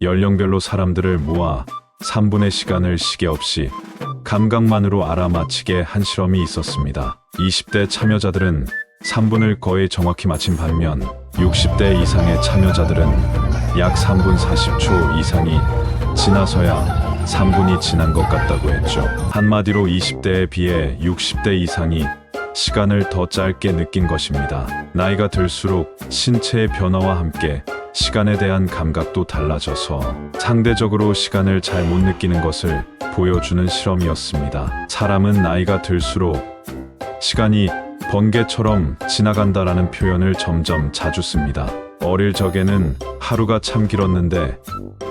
연령별로 사람들을 모아 3분의 시간을 시계 없이 감각만으로 알아맞히게 한 실험이 있었습니다. 20대 참여자들은 3분을 거의 정확히 맞힌 반면 60대 이상의 참여자들은 약 3분 40초 이상이 지나서야 3분이 지난 것 같다고 했죠. 한마디로 20대에 비해 60대 이상이 시간을 더 짧게 느낀 것입니다. 나이가 들수록 신체의 변화와 함께 시간에 대한 감각도 달라져서 상대적으로 시간을 잘 못 느끼는 것을 보여주는 실험이었습니다. 사람은 나이가 들수록 시간이 번개처럼 지나간다라는 표현을 점점 자주 씁니다. 어릴 적에는 하루가 참 길었는데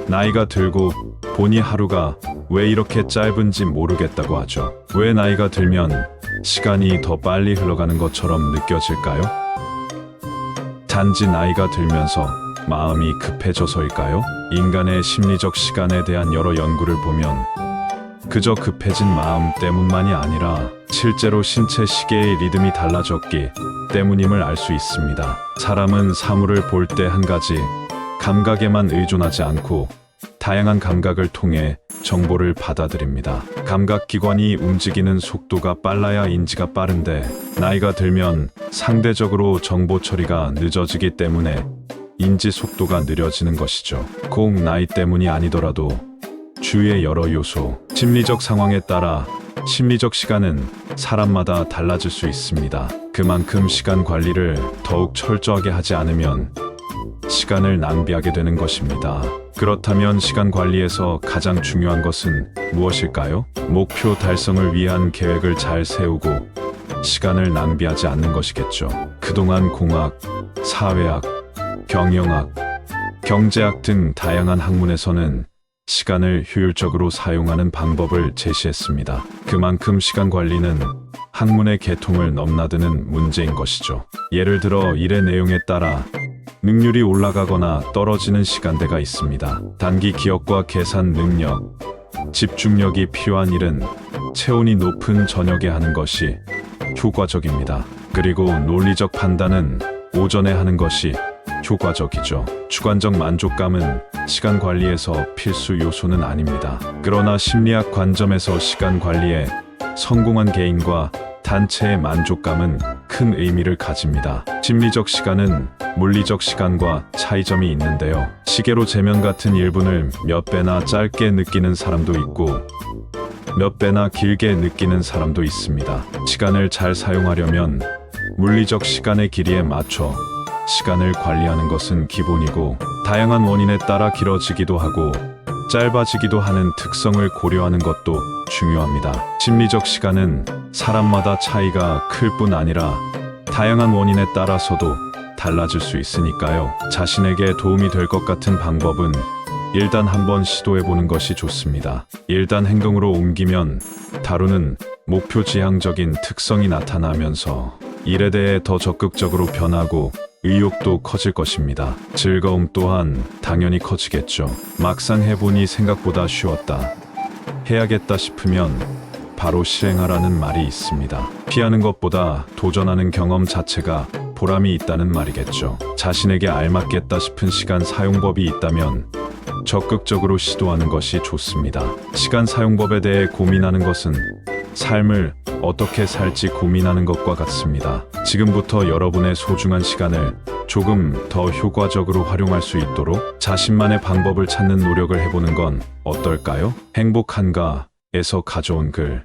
나이가 들고 보니 하루가 왜 이렇게 짧은지 모르겠다고 하죠. 왜 나이가 들면 시간이 더 빨리 흘러가는 것처럼 느껴질까요? 단지 나이가 들면서 마음이 급해져서일까요? 인간의 심리적 시간에 대한 여러 연구를 보면 그저 급해진 마음 때문만이 아니라 실제로 신체 시계의 리듬이 달라졌기 때문임을 알 수 있습니다. 사람은 사물을 볼 때 한 가지 감각에만 의존하지 않고 다양한 감각을 통해 정보를 받아들입니다. 감각기관이 움직이는 속도가 빨라야 인지가 빠른데 나이가 들면 상대적으로 정보 처리가 늦어지기 때문에 인지 속도가 느려지는 것이죠. 꼭 나이 때문이 아니더라도 주위의 여러 요소, 심리적 상황에 따라 심리적 시간은 사람마다 달라질 수 있습니다. 그만큼 시간 관리를 더욱 철저하게 하지 않으면 시간을 낭비하게 되는 것입니다. 그렇다면 시간 관리에서 가장 중요한 것은 무엇일까요? 목표 달성을 위한 계획을 잘 세우고 시간을 낭비하지 않는 것이겠죠. 그동안 공학, 사회학, 경영학, 경제학 등 다양한 학문에서는 시간을 효율적으로 사용하는 방법을 제시했습니다. 그만큼 시간 관리는 학문의 계통을 넘나드는 문제인 것이죠. 예를 들어 일의 내용에 따라 능률이 올라가거나 떨어지는 시간대가 있습니다. 단기 기억과 계산 능력, 집중력이 필요한 일은 체온이 높은 저녁에 하는 것이 효과적입니다. 그리고 논리적 판단은 오전에 하는 것이 효과적이죠. 주관적 만족감은 시간 관리에서 필수 요소는 아닙니다. 그러나 심리학 관점에서 시간 관리에 성공한 개인과 단체의 만족감은 큰 의미를 가집니다. 심리적 시간은 물리적 시간과 차이점이 있는데요. 시계로 재면 같은 1분을 몇 배나 짧게 느끼는 사람도 있고 몇 배나 길게 느끼는 사람도 있습니다. 시간을 잘 사용하려면 물리적 시간의 길이에 맞춰 시간을 관리하는 것은 기본이고 다양한 원인에 따라 길어지기도 하고 짧아지기도 하는 특성을 고려하는 것도 중요합니다. 심리적 시간은 사람마다 차이가 클 뿐 아니라 다양한 원인에 따라서도 달라질 수 있으니까요. 자신에게 도움이 될 것 같은 방법은 일단 한번 시도해보는 것이 좋습니다. 일단 행동으로 옮기면 다루는 목표 지향적인 특성이 나타나면서 일에 대해 더 적극적으로 변하고 의욕도 커질 것입니다. 즐거움 또한 당연히 커지겠죠. 막상 해보니 생각보다 쉬웠다. 해야겠다 싶으면 바로 실행하라는 말이 있습니다. 피하는 것보다 도전하는 경험 자체가 보람이 있다는 말이겠죠. 자신에게 알맞겠다 싶은 시간 사용법이 있다면 적극적으로 시도하는 것이 좋습니다. 시간 사용법에 대해 고민하는 것은 삶을 어떻게 살지 고민하는 것과 같습니다. 지금부터 여러분의 소중한 시간을 조금 더 효과적으로 활용할 수 있도록 자신만의 방법을 찾는 노력을 해보는 건 어떨까요? 행복한가에서 가져온 글.